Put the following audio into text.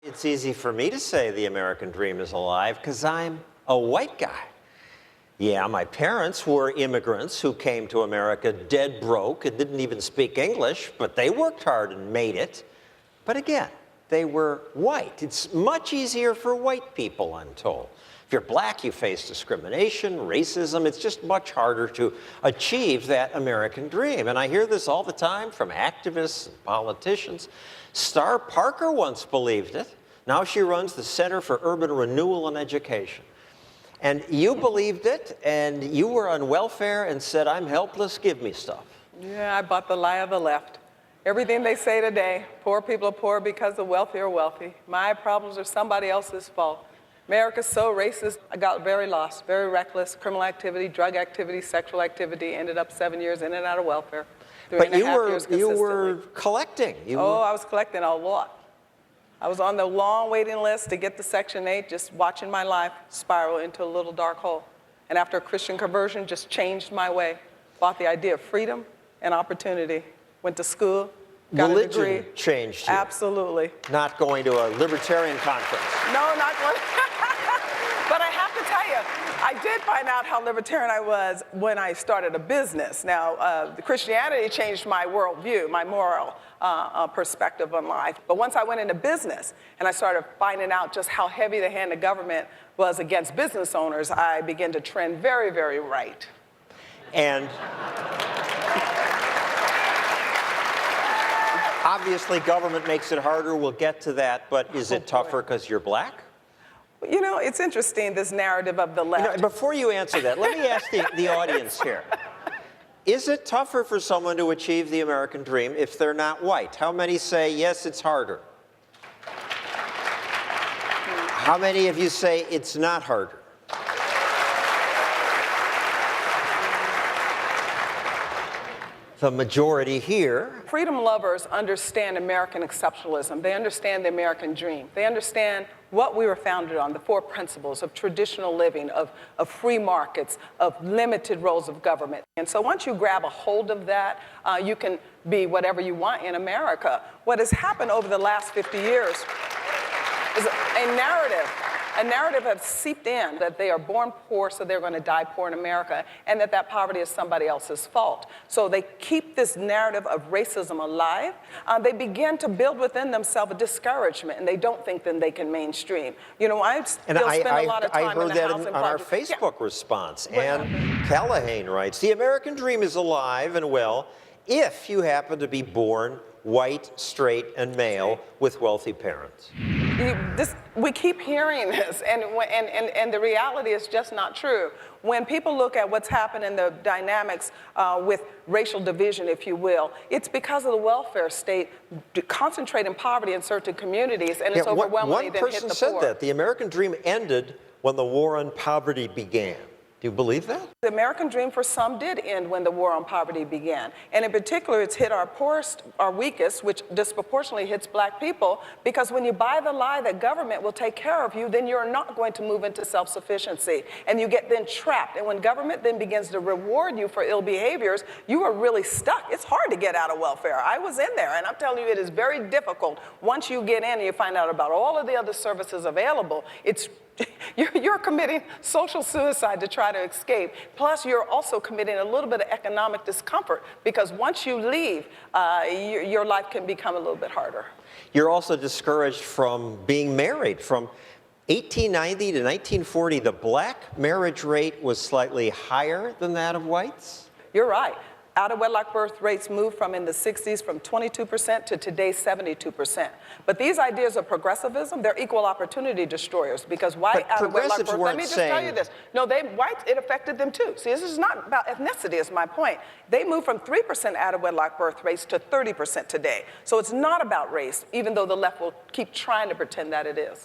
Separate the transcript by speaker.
Speaker 1: It's easy for me to say the American dream is alive because I'm a white guy. Yeah, my parents were immigrants who came to America dead broke and didn't even speak English, but they worked hard and made it. But again, they were white. It's much easier for white people, I'm told. If you're black, you face discrimination, racism. It's just much harder to achieve that American dream. And I hear this all the time from activists and politicians. Star Parker once believed it. Now she runs the Center for Urban Renewal and Education. And you believed it, and you were on welfare and said, I'm helpless, give me stuff.
Speaker 2: Yeah, I bought the lie of the left. Everything they say today, poor people are poor because the wealthy are wealthy. My problems are somebody else's fault. America's so racist, I got very lost, very reckless, criminal activity, drug activity, sexual activity, ended up 7 years in and out of welfare.
Speaker 1: But you were collecting.
Speaker 2: I was collecting a lot. I was on the long waiting list to get to Section 8, just watching my life spiral into a little dark hole. And after a Christian conversion, just changed my way. Bought the idea of freedom and opportunity. Went to school, got a degree.
Speaker 1: Religion changed you.
Speaker 2: Absolutely.
Speaker 1: Not going to a libertarian conference.
Speaker 2: No, not going. But I have to tell you, I did find out how libertarian I was when I started a business. Now, Christianity changed my worldview, my moral perspective on life. But once I went into business and I started finding out just how heavy the hand of government was against business owners, I began to trend very, very right.
Speaker 1: And obviously government makes it harder. We'll get to that. But is it tougher because you're black?
Speaker 2: You know, it's interesting, this narrative of the left.
Speaker 1: You know, before you answer that, let me ask the audience here. Is it tougher for someone to achieve the American dream if they're not white? How many say, yes, it's harder? How many of you say it's not harder? The majority here.
Speaker 2: Freedom lovers understand American exceptionalism. They understand the American dream. They understand what we were founded on, the 4 principles of traditional living, of free markets, of limited roles of government. And so once you grab a hold of that, you can be whatever you want in America. What has happened over the last 50 years is a narrative. A narrative has seeped in that they are born poor, so they're going to die poor in America, and that poverty is somebody else's fault. So they keep this narrative of racism alive. They begin to build within themselves a discouragement, and they don't think then they can mainstream. You know, I spend a lot of time in the House and
Speaker 1: on our Facebook response. And Callahan writes, the American dream is alive and well if you happen to be born white, straight, and male with wealthy parents.
Speaker 2: We keep hearing this, and the reality is just not true. When people look at what's happened in the dynamics with racial division, if you will, it's because of the welfare state concentrating poverty in certain communities, and it's overwhelmingly then hit the poor.
Speaker 1: One person said that. The American dream ended when the war on poverty began. Do you believe that?
Speaker 2: The American dream for some did end when the war on poverty began. And in particular, it's hit our poorest, our weakest, which disproportionately hits black people, because when you buy the lie that government will take care of you, then you're not going to move into self-sufficiency. And you get then trapped. And when government then begins to reward you for ill behaviors, you are really stuck. It's hard to get out of welfare. I was in there, and I'm telling you, it is very difficult. Once you get in and you find out about all of the other services available, you're committing social suicide to try to escape. Plus, you're also committing a little bit of economic discomfort, because once you leave, your life can become a little bit harder.
Speaker 1: You're also discouraged from being married. From 1890 to 1940, the black marriage rate was slightly higher than that of whites?
Speaker 2: You're right. Out-of-wedlock birth rates moved from in the 60s from 22% to today 72%. But these ideas of progressivism, they're equal opportunity destroyers, because white out-of-wedlock birth, let me just tell you this. No, whites, it affected them too. See, this is not about ethnicity, is my point. They moved from 3% out-of-wedlock birth rates to 30% today. So it's not about race, even though the left will keep trying to pretend that it is.